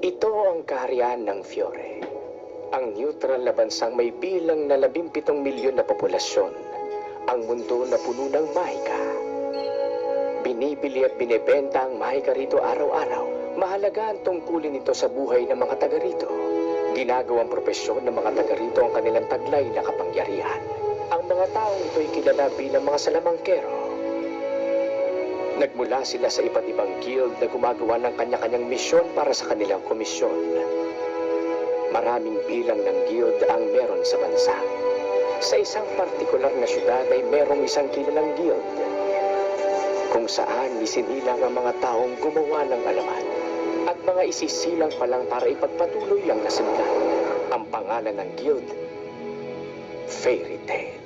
Ito ang kaharian ng Fiore. Ang neutral na bansang may bilang na 17 milyon na populasyon. Ang mundo na puno ng mahika. Binibili at binebenta ang mahika rito araw-araw. Mahalaga ang tungkulin nito sa buhay ng mga taga rito. Ginagawang propesyon ng mga taga rito ang kanilang taglay na kapangyarihan. Ang mga taong ito'y kilala bilang mga salamangkero. Nagmula sila sa iba't ibang guild na gumagawa ng kanya-kanyang misyon para sa kanilang komisyon. Maraming bilang ng guild ang meron sa bansa. Sa isang partikular na syudad ay merong isang kilalang guild kung saan isinilang ang mga taong gumawa ng alaman at mga isisilang pa lang para ipagpatuloy ang nasimula. Ang pangalan ng guild, Fairy Tail.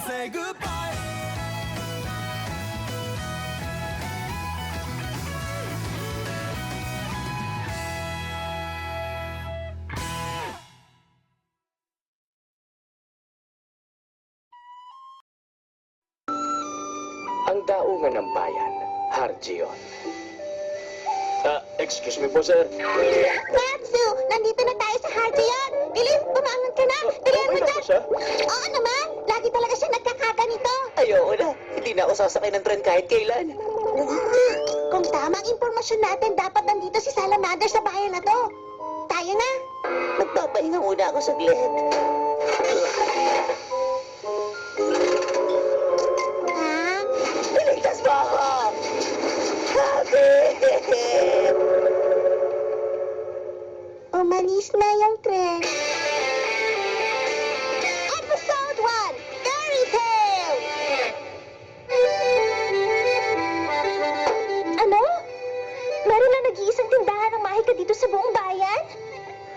Say goodbye. Ang daungan ng bayan, Harjion. Excuse me po, sir. Matsu! Nandito na tayo sa Harjion! Bilis, bumangon ka na! Dalihan mo Okay na dyan! po siya? Oo naman! Lagi talaga siya nagkakaganito! Ayoko na. Hindi na ako sasakay ng tren kahit kailan. Kung tama ang impormasyon natin, dapat nandito si Salamander sa bayan na to. Tayo na! Magpapahinga muna ako saglit. Ha? Iligtas mo ako! Kapit! Umalis na yung tren. Episode 1! Fairy Tail! Ano? Meron na nag-iisang tindahan ng mahika dito sa buong bayan?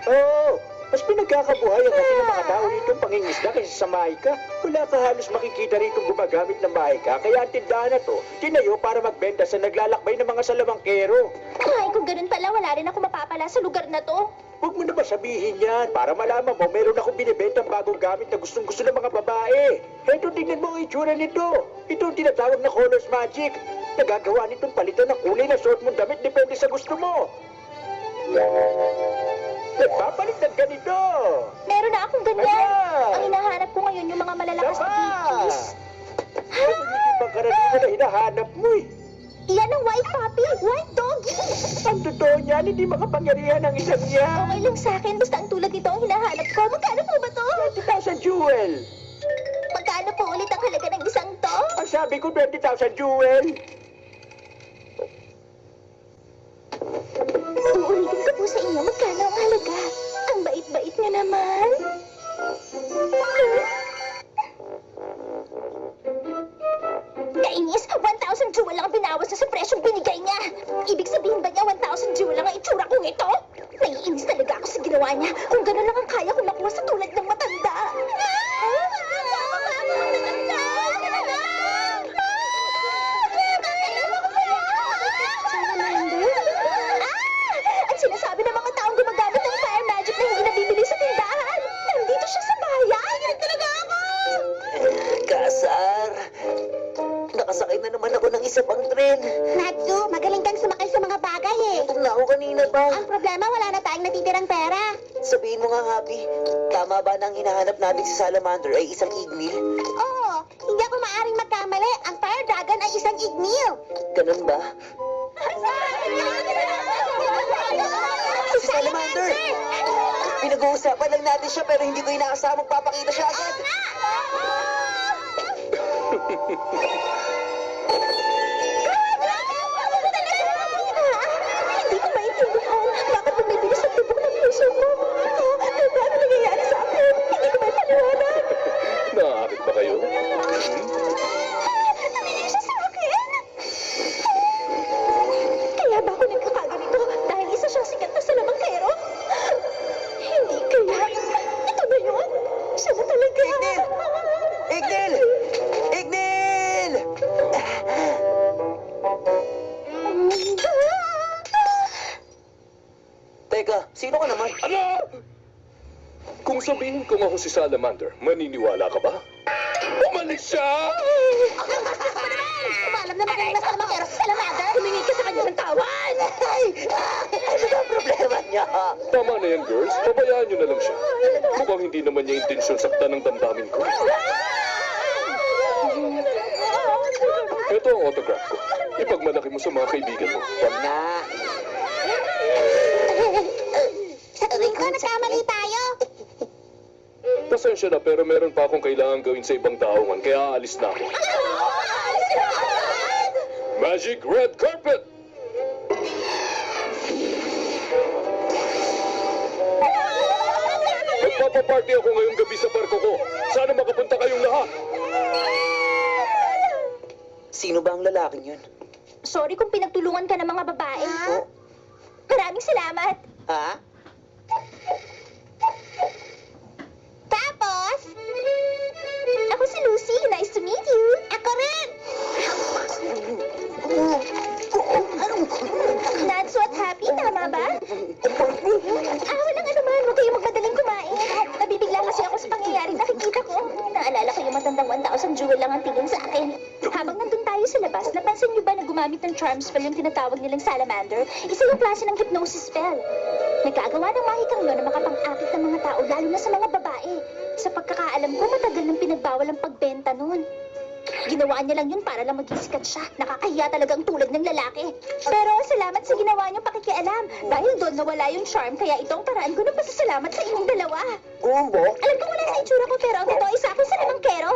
Oo, mas pinagkakabuhayan kasi ng mga tao rito ang pangingisda kaysa sa mahika. Wala ka halos makikita rito gumagamit ng mahika, kaya ang tindahan na to, tinayo para magbenta sa naglalakbay ng mga salamangkero. Ay, kung ganun pala, wala rin ako mapapala sa lugar na to. Huwag mo na ba sabihin yan? Para malaman mo, meron akong binibentang bagong gamit na gustong-gusto ng mga babae. Heto, tingnan mo ang itsura nito. Ito ang tinatawag na colors magic. Nagagawa nitong palitan ng kulay na suot mong damit depende sa gusto mo. Nagpapalit ng ganito. Meron na akong ganyan. Ayan! Ang hinahanap ko ngayon yung mga malalakas na bikis. Ito magiging pangkaraniwan na hinahanap mo eh. Yan ang white puppy, white doggy. Ang totoo niyan, hindi makapangyarihan ang isang Okay yan. lang sa akin, basta ang tulad nito ang hinahanap ko. Magkano po ba to? 20,000 jewel. Magkano po ulit ang halaga ng isang to? Ang sabi ko 20,000 jewel. Uulitin ko po sa inyo, magkano ang halaga? Ang bait-bait niya naman. Kainis, 1,000 jewel lang ang binawas na sa presyong binigay niya. Ibig sabihin ba niya 1,000 jewel lang ang itsura kong ito? Naiinis talaga ako sa ginawa niya. Kung gano'n lang ang kaya ko makuha sa tulad ng matanda. Ang sinasabi ng mga taong gumagamit ng fire magic na hindi nabibili sa tindahan. Nandito siya sa bayan. Yan talaga ako. Kasar. Makakasakay na naman ako ng isa pang tren. Natsu, magaling kang sumakay sa mga bagay eh. Gutom na ako kanina pa. Ang problema, wala na tayong natitirang pera. Sabihin mo nga, Happy, tama ba na ang hinahanap natin si Salamander ay isang ignil? Oo, hindi ako maaaring magkamali. Ang Fire Dragon ay isang ignil. Ganun ba? Si Salamander! Pinag-uusapan lang natin siya pero hindi ko inaasahan magpapakita siya agad. Hindi ko maintindihan. Bakit bumibilis ang tibok ng puso ko? Ano nangyayari sa akin? Hindi ko may paliwanag. Naakit ba kayo? Tumingin siya sa akin. Kaya ba ako nagkakaganito? Dahil isa siyang sikat na salamangkero? Hindi kaya. Ito na yun. Siya na talaga. Ignil! Ignil! Teka, sino ka naman? Ano? Kung sabihin kong ako si Salamander, maniniwala ka ba? Umalis siya! Umalam na magaling na salamangkero sa Salamander. Humingi ka sa kanya ng tawan. Ay! Ano ba ang problema niya? Tama na yan, girls. Pabayaan nyo na lang siya. Mukhang hindi naman niya intensyon saktan ng damdamin ko. Ito ang autograph ko. Ipagmalaki mo sa mga kaibigan mo. Wag na. Sa tingin ko, nagkamali tayo. Pasensya na pero meron pa akong kailangan gawin sa ibang taongan kaya aalis na ako. Magic Red Carpet! Magpapaparty ako ngayong gabi sa barko ko. Sana makapunta kayong lahat. Sino ba ang lalaking yun? Sorry kung pinagtulungan ka ng mga babae. Oh? Maraming salamat. Ha? Tapos, ako si Lucy. Nice to meet you. Ako rin. Natsu at Happy, tama ba? Walang anuman. Huwag kayong magmadaling kumain. Nabibigla kasi ako sa pangyayaring nakikita ko. Naalala ko yung matandang 1,000 jewel lang ang tingin sa akin. Habang nandun tayo sa labas, napansin niyo ba na gumamit ng charm spell yung tinatawag nilang salamander? Isa yung klase ng hypnosis spell. Nagkagawa ng mahikang yun na makapang-akit ng mga tao, lalo na sa mga babae. Sa pagkakaalam ko, matagal nang pinagbawal ang pagbenta nun. Ginawa niya lang yun para lang maging sikat siya. Nakakahiya talagang tulad ng lalaki. Pero salamat sa ginawa niyong pakikialam. Dahil doon nawala yung charm, kaya ito ang paraan ko ng pasasalamat sa inyong dalawa. Gumbo? Alam ko wala sa itsura ko, pero ang totoo ay sa akin sa limangkero.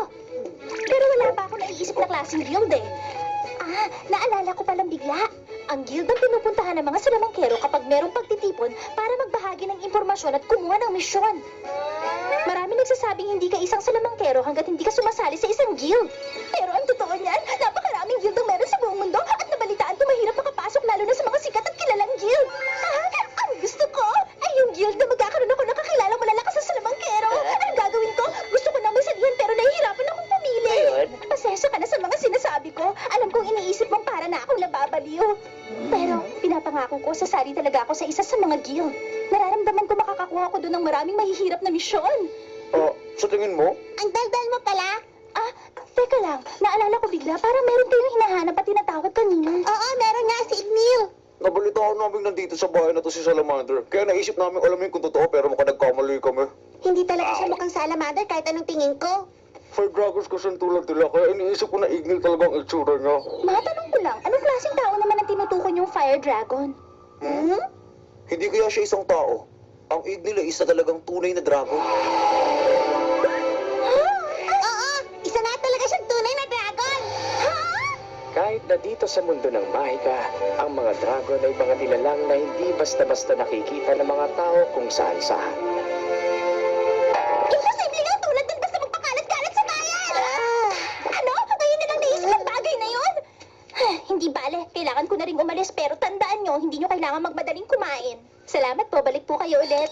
Pero wala pa ako naiisip na klaseng guild eh. Naalala ko palang bigla. Ang guild ang pinupuntahan ng mga salamangkero kapag merong pagtitipon para magbahagi ng impormasyon at kumuha ng misyon. Marami nagsasabing hindi ka isang salamangkero hanggat hindi ka sumasali sa isang guild. Pero ang totoo niyan, napakaraming guild ang meron sa buong mundo at nabalitaan ko mahirap makapasok lalo na sa mga sikat at kilalang guild. Ang gusto ko ay yung guild na magkakaroon ako ng kakilalang malalakas sa salamangkero. Ang gagawin ko? Gusto ko nang masalihan pero nahihirapan akong pumili. Ngayon? Pasensya ka na sa mga sinasabi ko. Alam kong iniisip mong para na akong nababaliw. Pero pinapangako ko, sasali talaga ako sa isa sa mga guild. Nararamdaman ko makakakuha ko doon ng maraming mahihirap na misyon. Sa tingin mo? Ang daldal mo pala? Teka lang. Naalala ko bigla, parang meron kayong hinahanap at tinatawag kanina. Oo, meron nga si Ignil. Nabalitaan namin nandito sa bahay na to si Salamander. Kaya naisip namin alamin kung totoo pero mukhang nagkamali kami. Hindi talaga siya mukhang salamander kahit anong tingin ko. Fire Dragons kasi ang tulad nila kaya iniisip ko na Ignil talaga ang itsura niya. Matanong ko lang, anong klaseng tao naman ang tinutukoy yung Fire Dragon? Hindi kaya siya isang tao. Ang Ignil ay isa talagang tunay na dragon. Oo, isa nga talaga siyang tunay na dragon. Kahit na dito sa mundo ng mahika, ang mga dragon ay mga nilalang na hindi basta-basta nakikita ng mga tao kung saan-saan. Imposible nga tulad ng basta magpakalat-kalat sa bayan! Ano? Ngayon na lang naisip ang bagay na yun? Hindi bale, kailangan ko na rin umalis pero tandaan nyo, hindi nyo kailangan magmadaling kumain. Salamat po, balik po kayo ulit.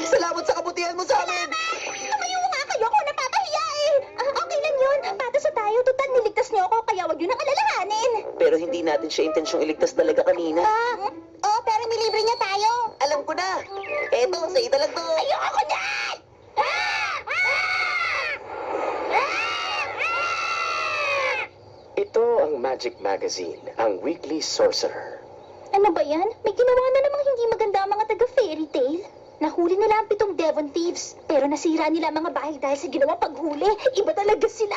Salamat sa kabutihan mo sa amin! Tumayo nga kayo kung napapahiya eh! Okay lang yun, patas sa tayo, tutal niligtas niyo ako, kaya wag nyo nang alalahanin. Pero hindi natin siya intensyong iligtas talaga kanina. Oo, pero nilibre niya tayo. Alam ko na! Eto, sa ita lang to! Ayoko niyan! Magic Magazine, ang Weekly Sorcerer. Ano ba yan? May ginawa na namang hindi maganda ang mga taga-fairy tale. Nahuli nila ang 7 Devon Thieves, pero nasira nila ang mga bahay dahil sa ginawang paghuli. Iba talaga sila.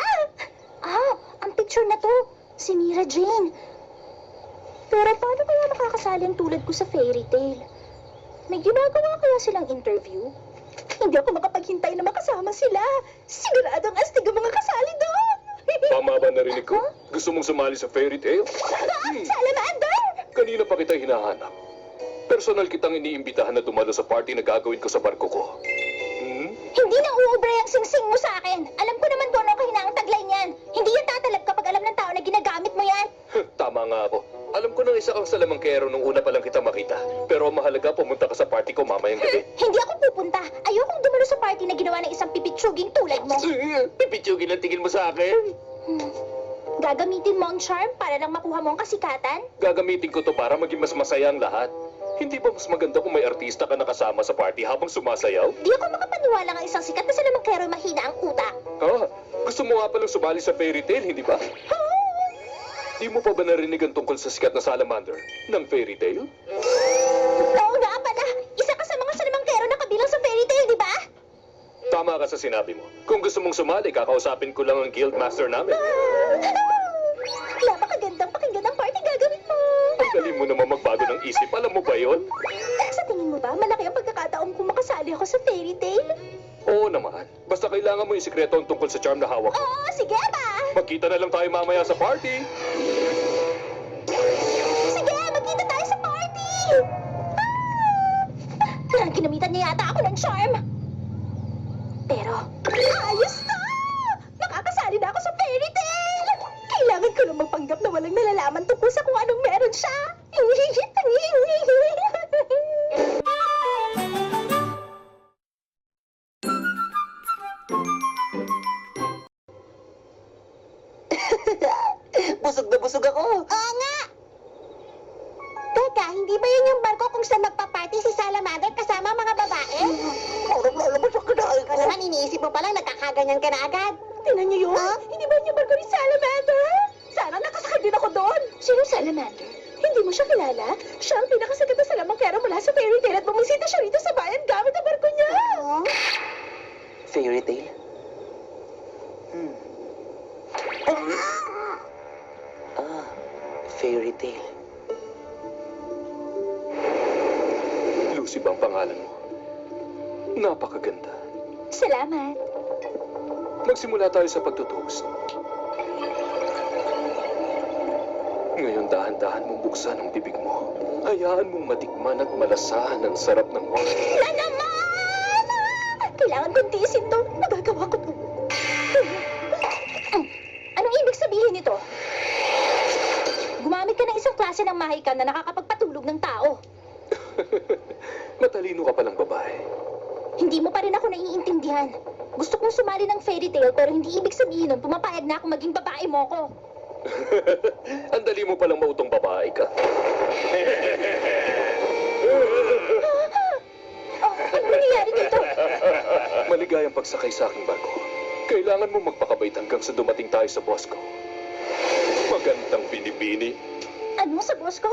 Ah, ang picture na to, si Mira Jane. Pero paano kaya makakasali ang tulad ko sa fairy tale? May ginagawa kaya silang interview? Hindi ako makapaghintay na makasama sila. Siguradong astig ang mga kasali doon. Tama ba narinig ko? Gusto mong sumali sa fairy tale? Salamander! Kanina pa kita hinahanap. Personal kitang iniimbitahan na dumalo sa party na gagawin ko sa barko ko. Hmm? Hindi na uubra ang singsing mo sa akin. Alam ko naman kung anong kahinang taglay niyan. Hindi yan tatalab kapag alam ng tao na ginagamit mo yan. Tama nga ako. Alam ko nang isa kang salamangkero nung una pa lang kita makita. Pero ang mahalaga, pumunta ka sa party ko mamayang gabi. Hindi ako pupunta. Ayokong dumalo sa party na ginawa ng isang pipitsuging tulad mo. Pipitsugin ang tingin mo sa akin. Gagamitin mo ang charm para lang makuha mo ang kasikatan? Gagamitin ko to para maging mas masaya ang lahat. Hindi ba mas maganda kung may artista ka nakasama sa party habang sumasayaw? Di ako makapaniwala ng isang sikat na salamangkero mahina ang utak. Ah, gusto mo nga palang sumali sa fairy tale, hindi ba? Di mo pa ba narinig ang tungkol sa sikat na salamander ng fairy tale? Oo nga pala. Isa ka sa mga salamangkero na kabilang sa fairy tale, di ba? Tama ka sa sinabi mo. Kung gusto mong sumali, kakausapin ko lang ang guild master namin. Napakagandang pakinggan ang party gagawin mo. Ang galing mo naman magbago ng isip. Alam mo ba yon? Sa tingin mo ba, malaki ang pagkakataon kung makasali ako sa fairy tale? Oo naman. Basta kailangan mo yung sikreto ang tungkol sa charm na hawak mo. Oo, sige ba? Magkita na lang tayo mamaya sa party. Sige, magkita tayo sa party! Ginamitan niya yata ako ng charm. Pero, ayos na! Makakasali na ako sa fairy tale! Kailangan ko lang magpanggap na walang nalalaman tungkol sa kung anong meron siya. Busog na busog ako. Oo nga! Teka, hindi ba yun yung barko kung saan magpa-party si Salamander kasama mga babae? Parang lalabas ang kanaal ko. Naman, iniisip mo palang nagkakaganyan ka na agad. Tingnan niyo yun? Hindi ba yun yung barko ni Salamander? Sana nakasakay din ako doon. Sino Salamander? Hindi mo siya kilala? Siya ang pinakasagat na salamangkero mula sa fairy tale at bumisita siya rito sa bayan gamit ang barko niya. Fairy tale? Ah, fairy tale. Lucy ba ang pangalan mo? Napakaganda. Salamat. Magsimula tayo sa pagtutoast. Ngayon dahan-dahan mong buksan ang bibig mo. Hayaan mong matikman at malasahan ang sarap ng wine. Na naman! Kailangan kong tiisin to. Nagagawa ko to. Anong ibig sabihin nito? Gumamit ka ng isang klase ng mahika na nakakapagpatulog ng tao. Matalino ka palang babae. Hindi mo pa rin ako naiintindihan. Gusto kong sumali ng fairy tale pero hindi ibig sabihin nun pumapayag na ako maging babae mo ko. Ang dali mo palang mautong babae ka. Oh, ano nangyayari dito? Maligayang pagsakay sa aking barko. Kailangan mo magpakabait hanggang sa dumating tayo sa boss ko. Magandang binibini. Ano sa boss ko?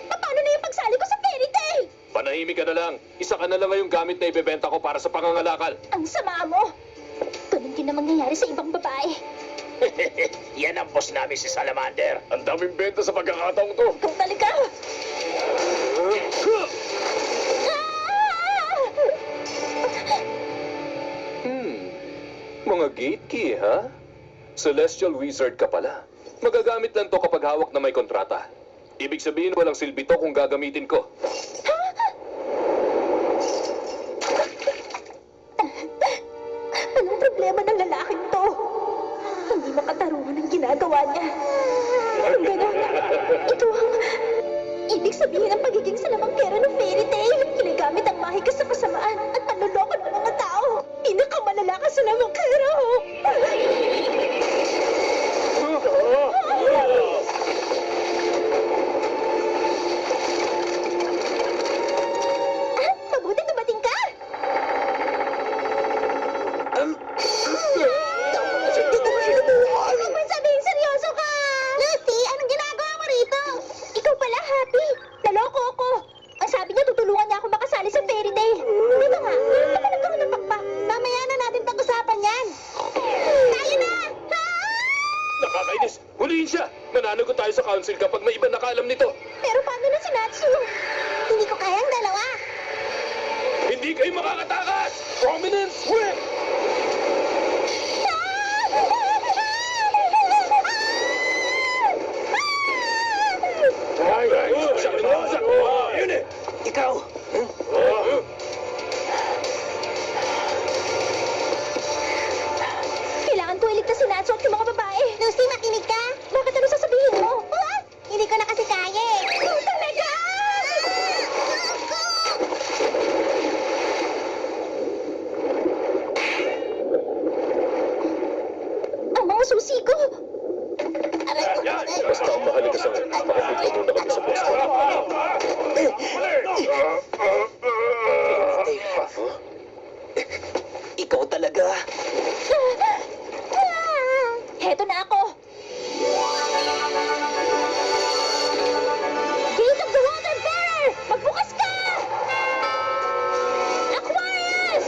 Paano na yung pagsali ko sa fairy tale? Panahimik ka na lang. Isa ka na lang ngayong gamit na ibebenta ko para sa pangangalakal. Ang sama mo. Ganun din na mangyayari sa ibang babae. Yan ang boss namin si Salamander. Ang daming benta sa pagkakataong to. Kung talika! Mga gate key, ha? Celestial Wizard ka pala. Magagamit lang to kapag hawak na may kontrata. Ibig sabihin walang silbi to kung gagamitin ko. Anong problema ng lalaking to? Hindi makatarungan ang ginagawa niya. Ang gano'n. Ito ang... Ibig sabihin ang pagiging salamangkero ng fairy tale. Ginagamit ang mahika sa kasamaan at panloloko ng mga tao. Pinakamalala ka salamangkero. Mabuti dumating ka. Huwag mo sabihin seryoso ka! Lucy, anong Huliin siya! Mananagot tayo sa council kapag may iba nakaalam nito. Pero paano na si Natsu? Hindi ko kayang dalawa. Hindi kayo makakatakas! Prominence win! Yun eh! Ikaw! Kailangan ko iligtas si Natsu at yung mga babae. Lucy, makinig ka. Bakit ano sasabihin mo? Hindi ko na kasi kaya eh. Talaga! Ang mga susi ko! Aray ko! Basta ang mahalaga sa akin, makapunta muna kami sa pwesto. Ikaw talaga. Heto na ako! Gate of the Water Bearer! Magbukas ka! Aquarius!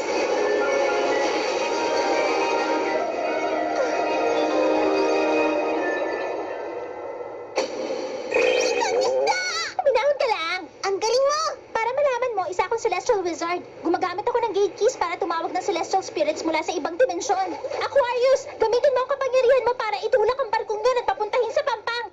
Minahon ka lang! Ang galing mo! Para malaman mo, isa akong Celestial Wizard. Gumagamit ako ng gate keys para tumawag ng Celestial Spirits mula sa ibang dimensyon. Aquarius, gamitin mo ang kapangyarihan mo para itulak ang barkong yun at papuntahin sa pampang.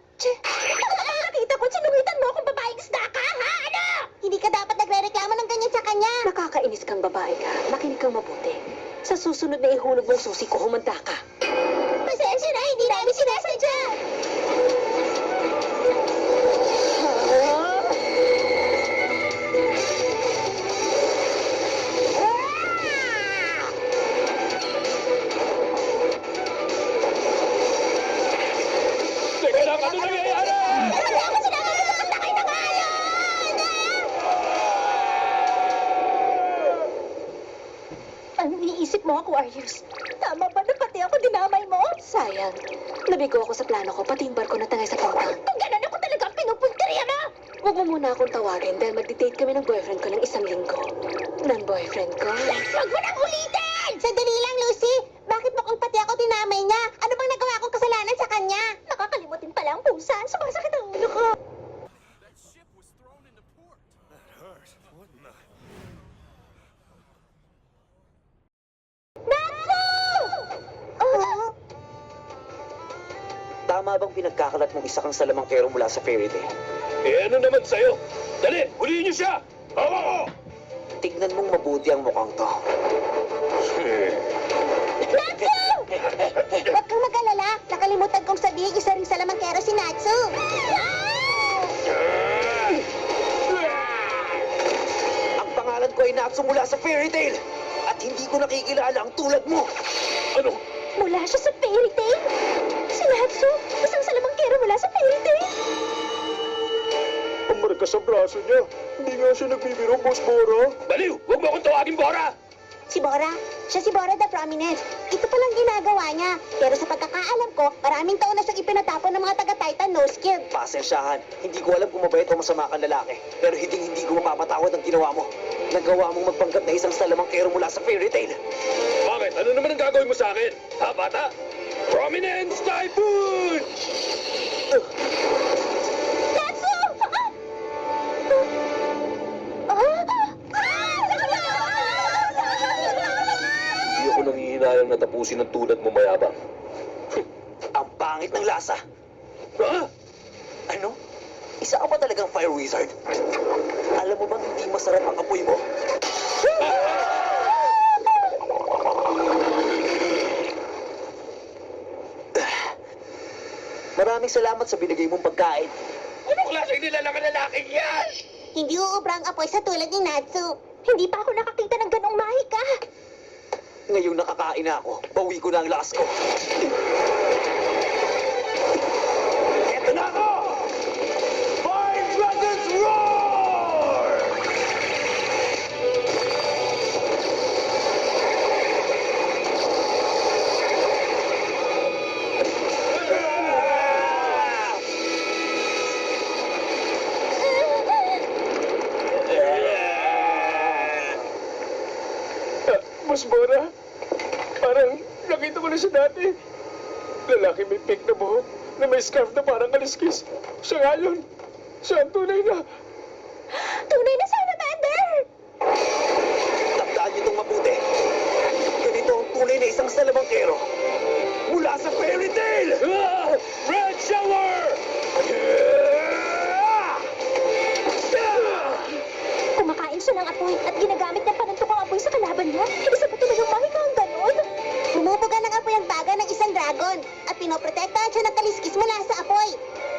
Nakita ko, sinuwitan mo akong babaeng isda ka, ha? Ano? Hindi ka dapat nagre-reklamo ng ganyan sa kanya. Nakakainis kang babae ka. Makinig kang mabuti. Sa susunod na ihulog mong susi ko, humanda ka. Pasensya na, hindi namin sinasadya. Teka lang, ano nangyayari? Wala ako sinasabi sa patakay ng alon! Anong iniisip mo, Aquarius? Tama ba na pati ako dinamay mo? Sayang. Nabigo ako sa plano ko, pati yung barko na tangay sa pampang. Kung gano'n ako talaga ang pinupunteriya mo! Huwag mo muna akong tawagin dahil mag-date kami ng boyfriend ko ng 1 linggo. Ng boyfriend ko? Huwag mo nang ulitin! Sandali lang, Lucy. Bakit mo kung pati ako dinamay niya? Ano bang nagawa kong kasalanan sa kanya? Nakakalimutin pala ang pusa. Sumasakit ang ulo ko. Natsu! Tama bang pinagkakalat mong isa kang salamangkero mula sa fairy tale? Eh ano naman sa'yo? Dali, huliin niyo siya! Hawa ko! Tignan mong mabuti ang mukhang to. Natsu! Huwag kang mag-alala. Nakalimutan kong sabihin isa ring salamangkero si Natsu. Ang pangalan ko ay Natsu mula sa fairy tale. At hindi ko nakikilala ang tulad mo. Ano? Mula siya sa fairy tale? Si Natsu, isang salamangkero mula sa fairy tale? Ang marka sa braso niya. Hindi nga siya nagbibiro, Boss Bora. Baliw! Huwag mo akong tawagin, Bora! Si Bora? Siya si Bora the Prominence. Ito palang ginagawa niya. Pero sa pagkakaalam ko, maraming taon na siyang ipinatapon ng mga taga-Titan no skill. Pasensyahan, hindi ko alam kung mabait o masama kang lalaki. Pero hindi ko mapapatawad ang ginawa mo. Nagawa mong magpanggap na isang salamangkero mula sa fairy tale. Bakit? Ano naman ang gagawin mo sa akin? Ha, bata? Prominence Typhoon! Natsu! Hindi ako nangihinayang natapusin ng tulad mo mayabang. Ang pangit ng lasa. Ha? Ano? Isa ka ba talagang fire wizard? Alam mo bang hindi masarap ang apoy mo? Maraming salamat sa binigay mong pagkain. Anong klaseng nilalang lalaking yan? Hindi uubra ang apoy sa tulad ni Natsu. Hindi pa ako nakakita ng ganong mahika. Ngayong nakakain na ako, bawi ko na ang lakas ko. Eto na ako! Fire Dragons Roar! Boss Bora, parang nakita ko na siya dati. Lalaki may pink na buhok. na may scarf na parang kaliskis. Siya nga yun. Siya ang tunay na. Tunay na salamander! Tandaan niyo itong mabuti. Ganito ang tunay na isang salamangkero. Mula sa fairy tale! Red Shower! Kumakain siya ng apoy at ginagamit niya panuntok ang apoy sa kalaban niya. Isa ba talagang mahika ang ganon? Bumubuga ng apoy ang baga ng isang dragon at pinoprotektahan siya ng kaliskis mula sa apoy.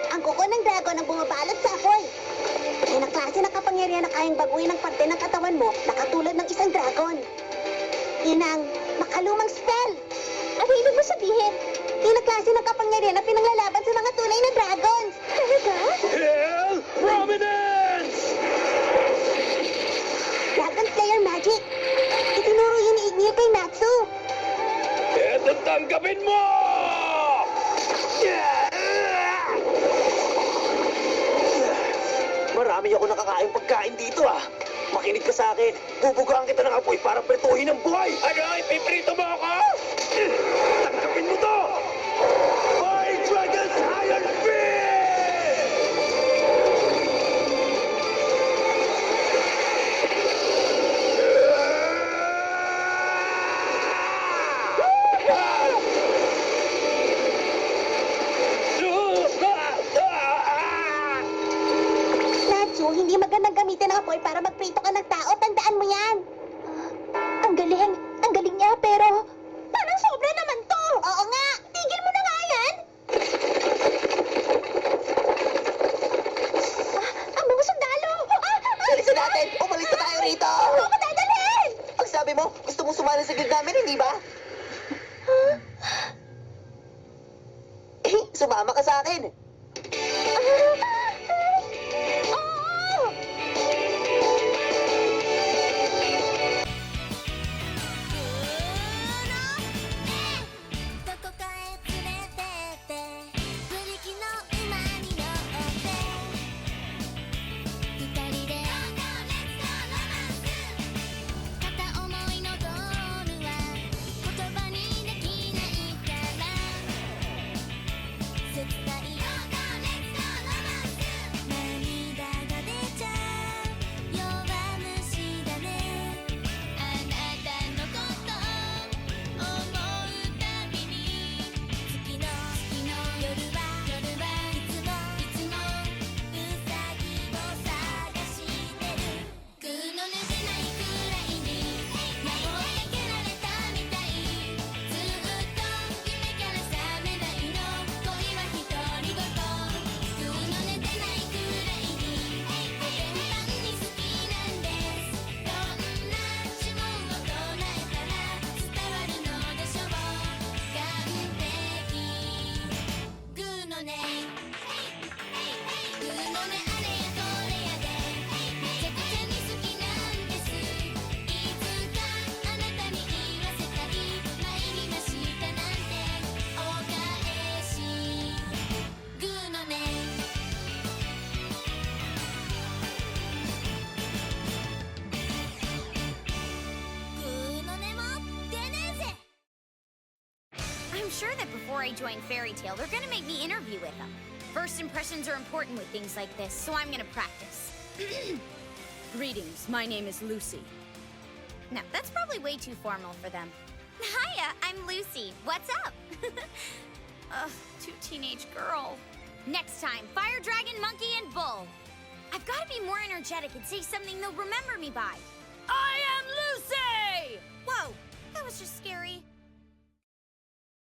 Ang kuko ng dragon ang bumabalot sa apoy. Yan ang klase ng kapangyarihan na kayang baguhin ang parte ng katawan mo na katulad ng isang dragon. Yan ang makalumang spell. Ano ibig mo sabihin? Yan ang klase ng kapangyarihan na pinanglalaban sa mga tunay na dragons. Talaga? Hell Prominence! Dragon Slayer Magic. Itinuro yun ni Ignir kay Natsu. Eto tanggapin mo! Marami ako nakakain pagkain dito ah. Makinig ka sa akin. Bubugaan kita ng apoy para pretuhin ang buhay. Ano? Ipiprito mo ako? Tanggapin mo to! My Dragon's Iron Fist! Natsu, hindi magandang gamitin ang apoy para magprito ka ng tao. Tandaan mo yan. Ang galing. Ang galing niya, pero... Parang sobra naman to. Oo nga. Tigil mo na nga yan. Ang mga sundalo. Bilisan natin! Umalis na tayo rito! Ano ako dadalhin? Ang sabi mo, gusto mong sumali sa guild namin, hindi ba? Sumama ka sa akin. Oo! どこかへ連れてってブリキの馬に乗って二人で片思いのゴールは言葉にできないから切ない涙が出ちゃう弱虫だねあなたのこと思うたびに月の夜はいつもうさぎを探してるグーの寝てないくらいに魔法かけられたみたいずっと夢から覚めないの恋は独り言グーの寝てないくらいにコテンパンに好きなんですどんな呪文を唱えたら伝わるのでしょう完璧グーの音グーの音あれやこれやでめちゃくちゃに好きなんですいつかあなたに言わせたい参りましたなんてお返しグーの音グーの音も出ねえぜ I'm sure that before I join Fairy Tale, they're gonna make me interview with them. First impressions are important with things like this, so I'm gonna practice. Greetings, my name is Lucy. No, that's probably way too formal for them. Hiya, I'm Lucy. What's up? Ugh, two teenage girls. Next time, Fire Dragon, Monkey, and Bull. I've gotta be more energetic and say something they'll remember me by. I am Lucy! Whoa, that was just scary.